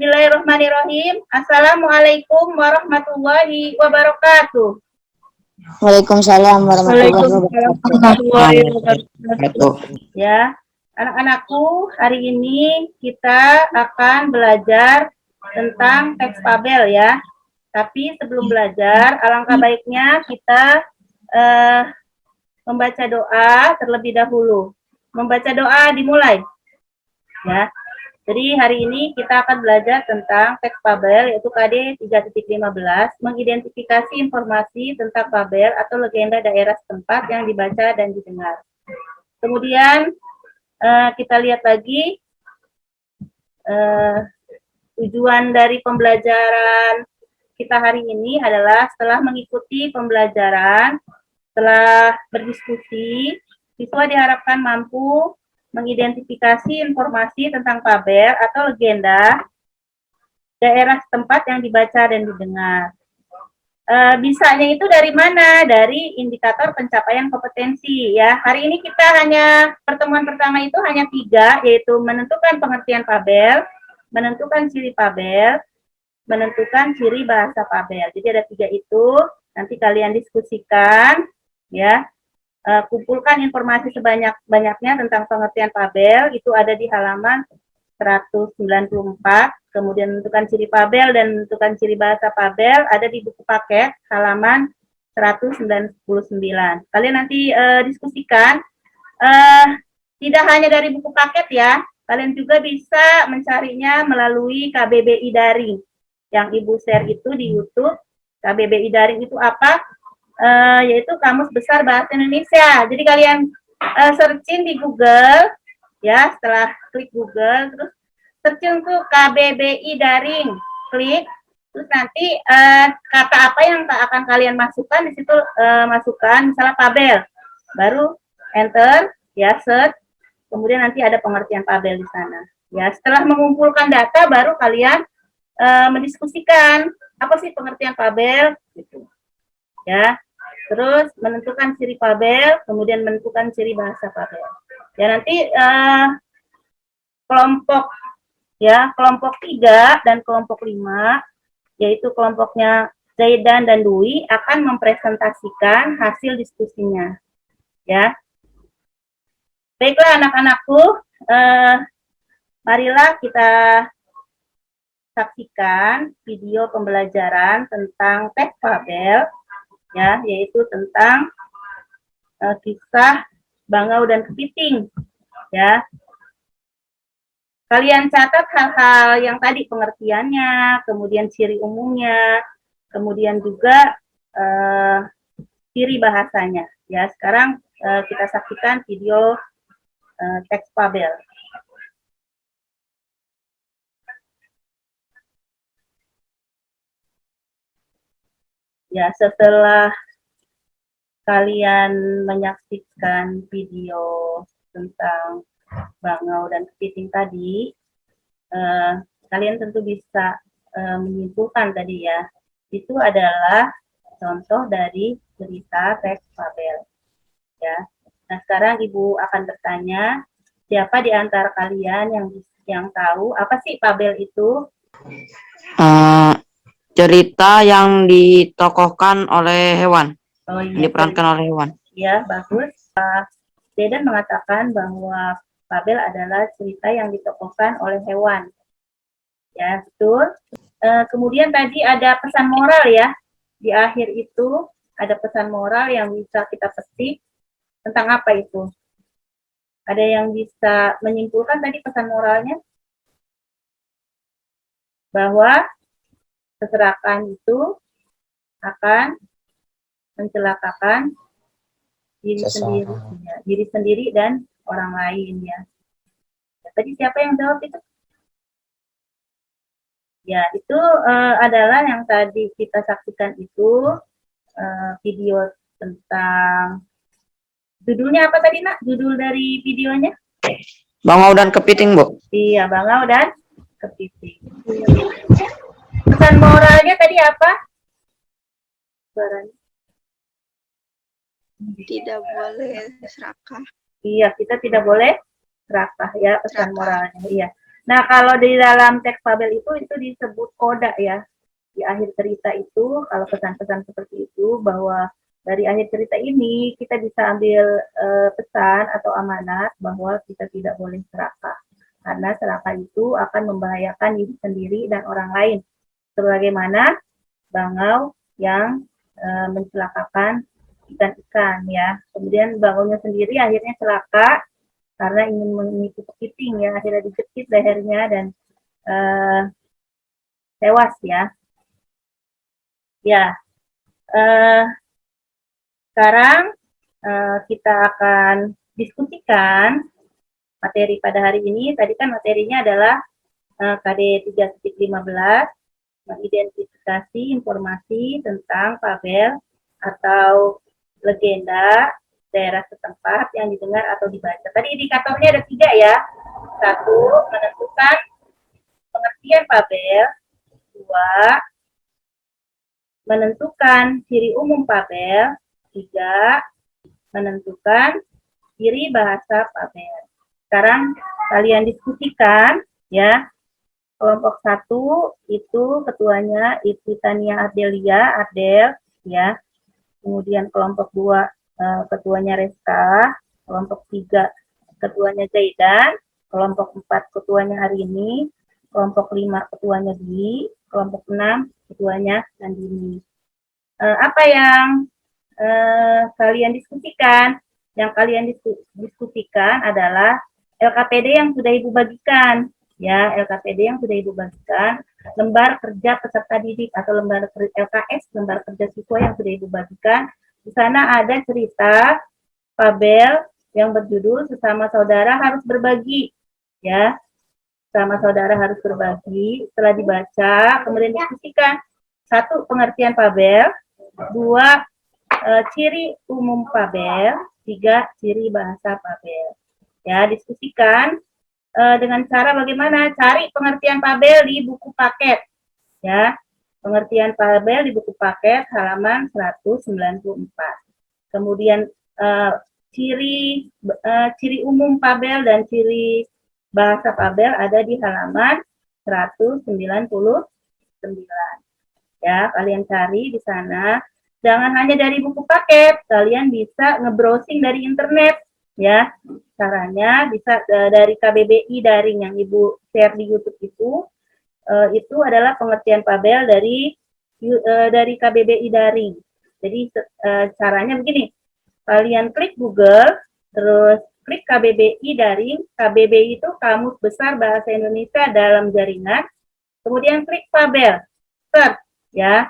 Bismillahirrahmanirrahim. Assalamualaikum warahmatullahi wabarakatuh. Waalaikumsalam warahmatullahi Warahmatullahi wabarakatuh. wabarakatuh. Ya, anak-anakku, hari ini kita akan belajar tentang teks fabel ya. Tapi sebelum belajar, alangkah baiknya kita membaca doa terlebih dahulu. Membaca doa dimulai. Ya. Jadi hari ini kita akan belajar tentang teks fabel yaitu KD 3.15, mengidentifikasi informasi tentang fabel atau legenda daerah setempat yang dibaca dan didengar. Kemudian kita lihat lagi tujuan dari pembelajaran kita hari ini adalah setelah mengikuti pembelajaran, setelah berdiskusi, siswa diharapkan mampu mengidentifikasi informasi tentang fabel atau legenda daerah setempat yang dibaca dan didengar. Bisanya itu dari mana? Dari indikator pencapaian kompetensi ya. Hari ini kita hanya pertemuan pertama itu hanya 3, yaitu menentukan pengertian fabel, menentukan ciri fabel, menentukan ciri bahasa fabel. Jadi ada 3 itu. Nanti kalian diskusikan ya. Kumpulkan informasi sebanyak-banyaknya tentang pengertian fabel, itu ada di halaman 194, kemudian menentukan ciri fabel dan menentukan ciri bahasa fabel ada di buku paket halaman 199. Kalian nanti diskusikan, tidak hanya dari buku paket ya, kalian juga bisa mencarinya melalui KBBI Daring, yang Ibu share itu di YouTube. KBBI Daring itu apa? Yaitu Kamus Besar Bahasa Indonesia. Jadi kalian searching di Google, ya, setelah klik Google, terus searching tuh KBBI Daring, klik, terus nanti kata apa yang akan kalian masukkan, di situ masukkan, misalnya fabel, baru enter, ya, search, kemudian nanti ada pengertian fabel di sana. Ya, setelah mengumpulkan data, baru kalian mendiskusikan apa sih pengertian fabel, gitu. Ya, terus menentukan ciri fabel, kemudian menentukan ciri bahasa fabel. Ya, nanti kelompok 3 dan kelompok 5, yaitu kelompoknya Zaidan dan Dwi akan mempresentasikan hasil diskusinya. Ya. Baiklah anak-anakku, marilah kita saksikan video pembelajaran tentang teks fabel, ya, yaitu tentang kisah Bangau dan Kepiting, ya. Kalian catat hal-hal yang tadi, pengertiannya, kemudian ciri umumnya, kemudian juga ciri bahasanya. Ya, sekarang kita saksikan video teks fabel. Ya, setelah kalian menyaksikan video tentang Bangau dan Kepiting tadi, kalian tentu bisa menyimpulkan tadi ya, itu adalah contoh dari cerita teks fabel. Ya. Nah, sekarang Ibu akan bertanya, siapa di antara kalian yang tahu apa sih fabel itu? Cerita yang ditokohkan oleh hewan, Oh iya, diperankan oleh hewan. Ya, bagus. Zaidan mengatakan bahwa fabel adalah cerita yang ditokohkan oleh hewan. Ya, betul. Kemudian tadi ada pesan moral ya. Di akhir itu ada pesan moral yang bisa kita petik. Tentang apa itu? Ada yang bisa menyimpulkan tadi pesan moralnya? Bahwa keserakan itu akan mencelakakan diri sendiri dan orang lain ya. Tadi siapa yang jawab itu? Ya, itu adalah yang tadi kita saksikan itu video tentang, judulnya apa tadi nak? Judul dari videonya? Bangau dan Kepiting, Bu. Iya, Bangau dan Kepiting. Pesan moralnya tadi apa? Tidak boleh serakah. Iya, kita tidak boleh serakah ya, pesan moralnya. Iya. Nah, kalau di dalam teks fabel itu disebut koda ya. Di akhir cerita itu, kalau pesan-pesan seperti itu, bahwa dari akhir cerita ini kita bisa ambil pesan atau amanat bahwa kita tidak boleh serakah. Karena serakah itu akan membahayakan diri sendiri dan orang lain. Sebagaimana bangau yang mencelakakan ikan-ikan ya. Kemudian bangaunya sendiri akhirnya celaka karena ingin menipu kepiting ya, akhirnya dijepit lehernya dan tewas ya. Ya, sekarang kita akan diskusikan materi pada hari ini. Tadi kan materinya adalah KD 3.15, mengidentifikasi informasi tentang fabel atau legenda daerah setempat yang didengar atau dibaca. Tadi indikatornya ada 3 ya. 1, menentukan pengertian fabel. 2, menentukan ciri umum fabel. 3, menentukan ciri bahasa fabel. Sekarang kalian diskusikan ya. Kelompok 1 itu ketuanya Ibu Tania Ardelia, Ardel ya. Kemudian kelompok 2 ketuanya Reska, kelompok 3 ketuanya Zaidan, kelompok 4 ketuanya Arini, kelompok 5 ketuanya Dwi, kelompok 6 ketuanya Nandini. Apa yang kalian diskusikan? Yang kalian diskusikan adalah LKPD yang sudah Ibu bagikan. Ya, LKPD yang sudah Ibu bagikan, lembar kerja peserta didik atau lembar LKS, lembar kerja siswa yang sudah Ibu bagikan. Di sana ada cerita fabel yang berjudul Sesama Saudara Harus Berbagi. Ya, sesama saudara harus berbagi. Setelah dibaca, kemudian diskusikan. 1, pengertian fabel. 2, ciri umum fabel. 3, ciri bahasa fabel. Ya, diskusikan dengan cara bagaimana cari pengertian fabel di buku paket. Ya, pengertian fabel di buku paket halaman 194. Kemudian ciri umum fabel dan ciri bahasa fabel ada di halaman 199. Ya, kalian cari di sana. Jangan hanya dari buku paket, kalian bisa nge-browsing dari internet. Ya, caranya bisa dari KBBI daring yang Ibu share di YouTube itu adalah pengertian fabel dari KBBI daring. Jadi caranya begini, kalian klik Google, terus klik KBBI daring. KBBI itu Kamus Besar Bahasa Indonesia dalam Jaringan. Kemudian klik fabel, search ya.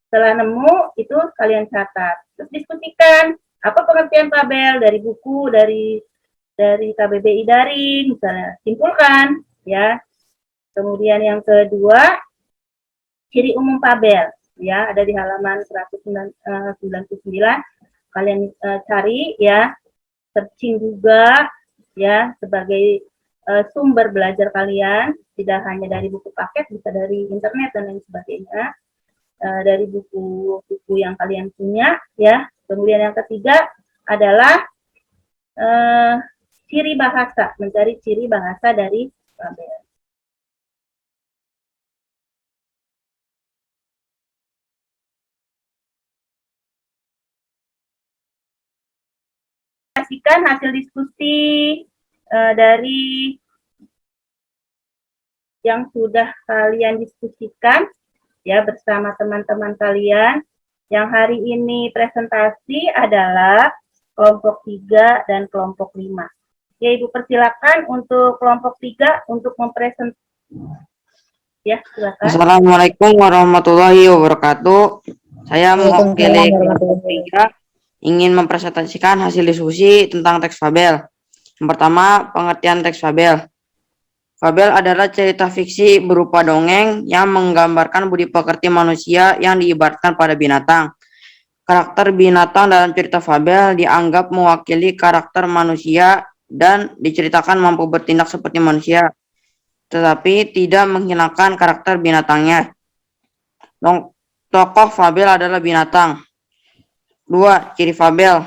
Setelah nemu itu kalian catat. Terus diskusikan apa pengertian fabel dari buku, dari KBBI daring, misalnya simpulkan ya. Kemudian yang kedua, ciri umum fabel ya, ada di halaman 199. Kalian cari ya, searching juga ya sebagai sumber belajar kalian, tidak hanya dari buku paket, bisa dari internet dan lain sebagainya, dari buku-buku yang kalian punya ya. Kemudian yang ketiga adalah ciri bahasa, mencari ciri bahasa dari fabel. Pastikan hasil diskusi dari yang sudah kalian diskusikan ya bersama teman-teman kalian. Yang hari ini presentasi adalah kelompok 3 dan kelompok 5. Ya, Ibu persilakan untuk kelompok 3 untuk mempresentasikan. Ya, silakan. Assalamualaikum warahmatullahi wabarakatuh. Saya mewakili kelompok 3 ingin mempresentasikan hasil diskusi tentang teks fabel. Yang pertama, pengertian teks fabel. Fabel adalah cerita fiksi berupa dongeng yang menggambarkan budi pekerti manusia yang diibaratkan pada binatang. Karakter binatang dalam cerita fabel dianggap mewakili karakter manusia dan diceritakan mampu bertindak seperti manusia, tetapi tidak menghilangkan karakter binatangnya. Tokoh fabel adalah binatang. 2. Ciri fabel.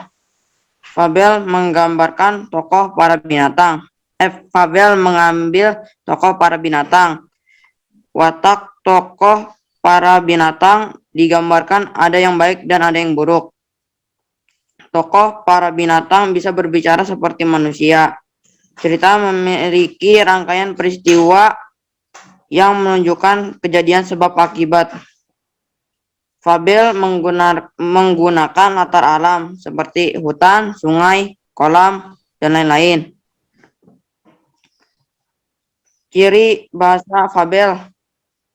Fabel menggambarkan tokoh para binatang. Fabel mengambil tokoh para binatang. Watak tokoh para binatang digambarkan ada yang baik dan ada yang buruk. Tokoh para binatang bisa berbicara seperti manusia. Cerita memiliki rangkaian peristiwa yang menunjukkan kejadian sebab akibat. Fabel menggunakan latar alam seperti hutan, sungai, kolam, dan lain-lain. Ciri bahasa fabel.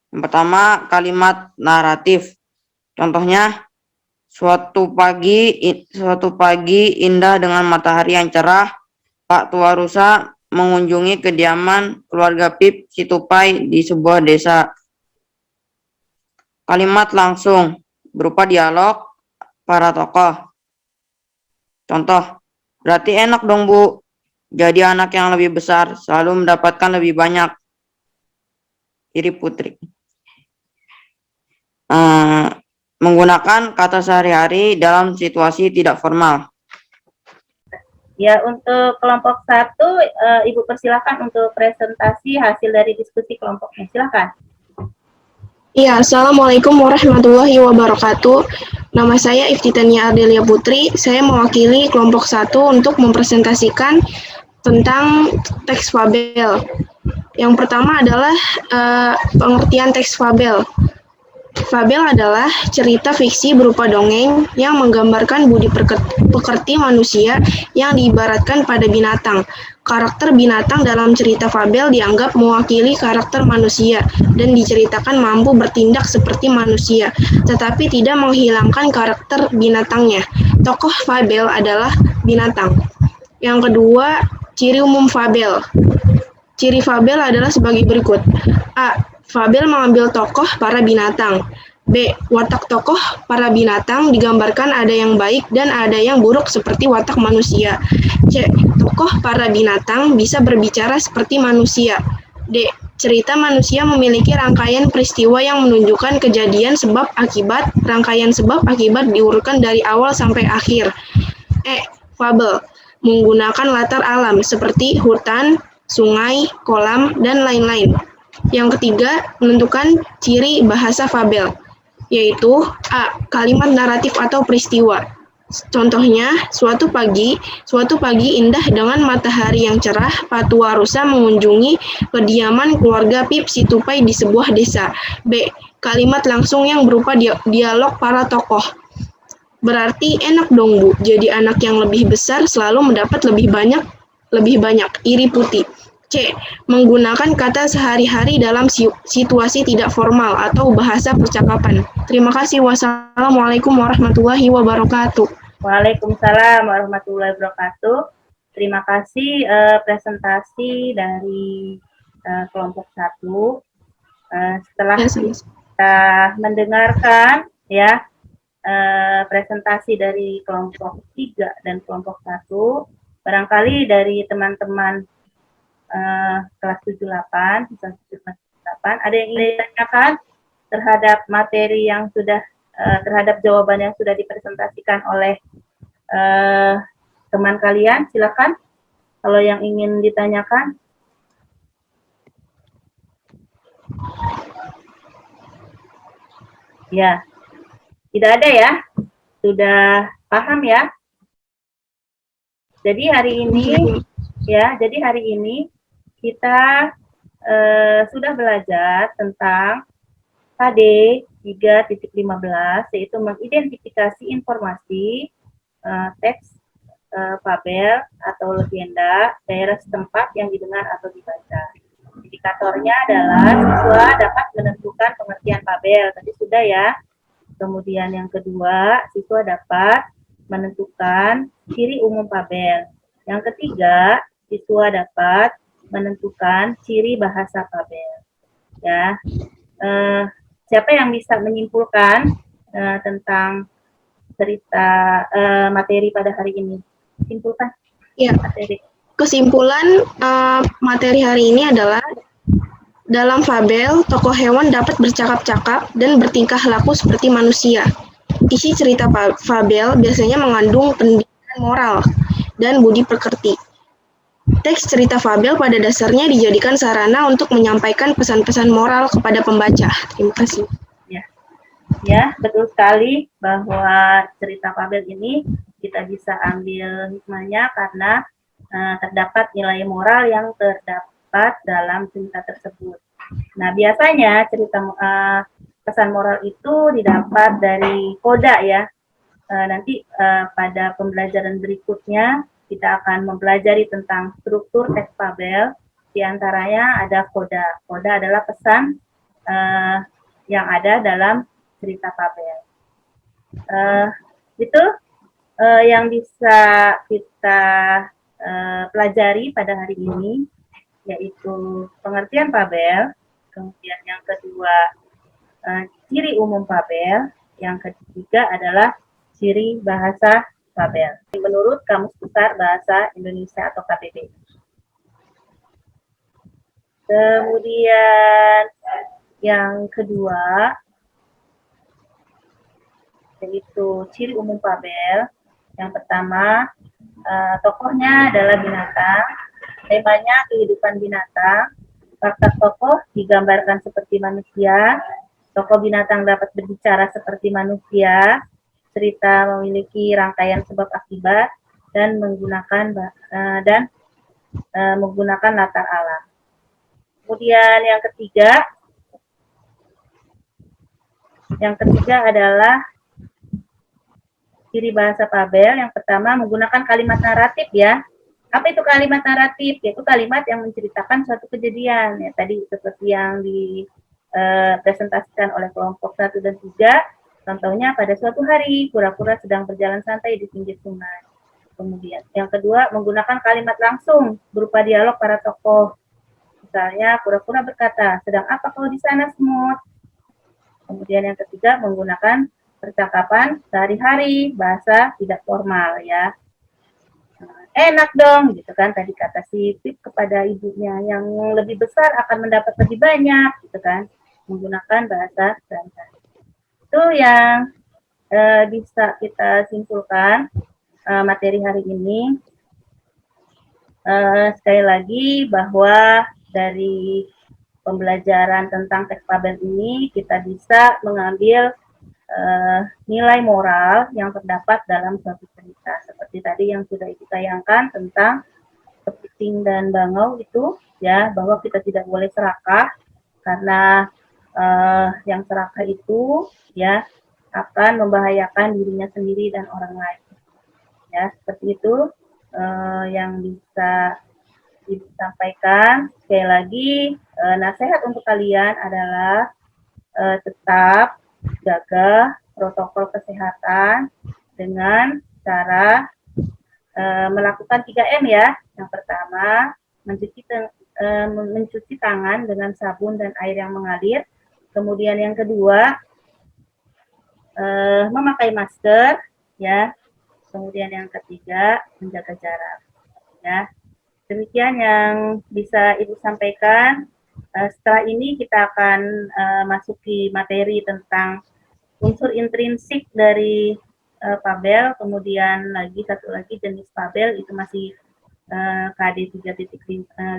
Yang pertama, kalimat naratif. Contohnya, suatu pagi indah dengan matahari yang cerah, Pak Tua Rusa mengunjungi kediaman keluarga Pip Situpai di sebuah desa. Kalimat langsung berupa dialog para tokoh. Contoh, berarti enak dong Bu, jadi anak yang lebih besar selalu mendapatkan lebih banyak. Iri Putri. Menggunakan kata sehari-hari dalam situasi tidak formal. Ya, untuk kelompok 1, Ibu persilakan untuk presentasi hasil dari diskusi kelompoknya. Silakan. Ya, Assalamualaikum warahmatullahi wabarakatuh. Nama saya Iftitania Ardelia Putri. Saya mewakili kelompok 1 untuk mempresentasikan tentang teks fabel. Yang pertama adalah pengertian teks fabel. Fabel adalah cerita fiksi berupa dongeng yang menggambarkan budi pekerti manusia yang diibaratkan pada binatang. Karakter binatang dalam cerita fabel dianggap mewakili karakter manusia dan diceritakan mampu bertindak seperti manusia, tetapi tidak menghilangkan karakter binatangnya. Tokoh fabel adalah binatang. Yang kedua, ciri umum fabel. Ciri fabel adalah sebagai berikut. A. Fabel mengambil tokoh para binatang. B. Watak tokoh para binatang digambarkan ada yang baik dan ada yang buruk seperti watak manusia. C. Tokoh para binatang bisa berbicara seperti manusia. D. Cerita manusia memiliki rangkaian peristiwa yang menunjukkan kejadian sebab akibat. Rangkaian sebab akibat diurutkan dari awal sampai akhir. E. Fabel menggunakan latar alam seperti hutan, sungai, kolam, dan lain-lain. Yang ketiga, menentukan ciri bahasa fabel, yaitu A. Kalimat naratif atau peristiwa. Contohnya, suatu pagi indah dengan matahari yang cerah, Pak Tua Rusa mengunjungi kediaman keluarga Pip Situpai di sebuah desa. B. Kalimat langsung yang berupa dialog para tokoh. Berarti enak dong Bu, jadi anak yang lebih besar selalu mendapat lebih banyak, iri putih. C. Menggunakan kata sehari-hari dalam situasi tidak formal atau bahasa percakapan. Terima kasih. Wassalamualaikum warahmatullahi wabarakatuh. Waalaikumsalam warahmatullahi wabarakatuh. Terima kasih presentasi dari kelompok 1. Setelah kita mendengarkan ya presentasi dari kelompok 3 dan kelompok 1, barangkali dari teman-teman kelas 78, ada yang ingin ditanyakan terhadap materi yang sudah, terhadap jawaban yang sudah dipresentasikan oleh teman kalian? Silakan, kalau yang ingin ditanyakan. Ya, tidak ada ya? Sudah paham ya? Jadi hari ini kita sudah belajar tentang KD 3.15, yaitu mengidentifikasi informasi teks fabel atau legenda daerah setempat yang didengar atau dibaca. Indikatornya adalah siswa dapat menentukan pengertian fabel, tadi sudah ya. Kemudian yang kedua, siswa dapat menentukan ciri umum fabel. Yang ketiga, siswa dapat menentukan ciri bahasa fabel. Ya, siapa yang bisa menyimpulkan tentang cerita materi pada hari ini? Simpulkan. Ya. Materi. Kesimpulan materi hari ini adalah dalam fabel, tokoh hewan dapat bercakap-cakap dan bertingkah laku seperti manusia. Isi cerita fabel biasanya mengandung pendidikan moral dan budi pekerti. teks cerita fabel pada dasarnya dijadikan sarana untuk menyampaikan pesan-pesan moral kepada pembaca. Terima kasih. Ya, betul sekali bahwa cerita fabel ini kita bisa ambil hikmahnya karena terdapat nilai moral yang terdapat dalam cerita tersebut. Nah, biasanya cerita pesan moral itu didapat dari koda ya. Nanti pada pembelajaran berikutnya kita akan mempelajari tentang struktur teks fabel. Di antaranya ada koda. Koda adalah pesan yang ada dalam cerita fabel. Itu yang bisa kita pelajari pada hari ini, yaitu pengertian fabel, kemudian yang kedua ciri umum fabel, yang ketiga adalah ciri bahasa fabel menurut Kamus Besar Bahasa Indonesia atau KBBI. Kemudian yang kedua yaitu ciri umum fabel. Yang pertama, tokohnya adalah binatang, temanya kehidupan binatang, karakter tokoh digambarkan seperti manusia, tokoh binatang dapat berbicara seperti manusia, cerita memiliki rangkaian sebab akibat, dan menggunakan latar alam. Kemudian yang ketiga adalah ciri bahasa fabel. Yang pertama, menggunakan kalimat naratif ya. Apa itu kalimat naratif? Yaitu kalimat yang menceritakan suatu kejadian. Ya, tadi seperti yang dipresentasikan oleh kelompok 1 dan 3. Contohnya, pada suatu hari, kura-kura sedang berjalan santai di pinggir sungai. Kemudian, yang kedua, menggunakan kalimat langsung, berupa dialog para tokoh. Misalnya, kura-kura berkata, sedang apa kau di sana, semut? Kemudian yang ketiga, menggunakan percakapan sehari-hari, bahasa tidak formal ya. Enak dong, gitu kan, tadi kata si Pip kepada ibunya, yang lebih besar akan mendapat lebih banyak, gitu kan, menggunakan bahasa sehari-hari. Itu yang bisa kita simpulkan materi hari ini. Sekali lagi bahwa dari pembelajaran tentang teks fabel ini kita bisa mengambil nilai moral yang terdapat dalam suatu cerita. Seperti tadi yang sudah Ibu tayangkan tentang kepiting dan bangau itu, ya, bahwa kita tidak boleh serakah karena yang serakah itu ya akan membahayakan dirinya sendiri dan orang lain. Ya, seperti itu yang bisa disampaikan. Sekali lagi, nasihat untuk kalian adalah tetap jaga protokol kesehatan dengan cara melakukan 3M ya. Yang pertama, mencuci tangan dengan sabun dan air yang mengalir. Kemudian yang kedua, memakai masker ya. Kemudian yang ketiga, menjaga jarak ya. Demikian yang bisa Ibu sampaikan. Setelah ini kita akan masuki materi tentang unsur intrinsik dari fabel, kemudian satu lagi jenis fabel, itu masih KD 3.15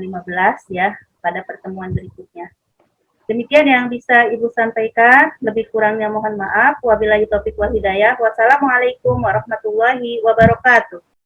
ya, pada pertemuan berikutnya. Demikian yang bisa Ibu sampaikan, lebih kurangnya mohon maaf. Wabillahi taufiq wal hidayah. Wassalamualaikum warahmatullahi wabarakatuh.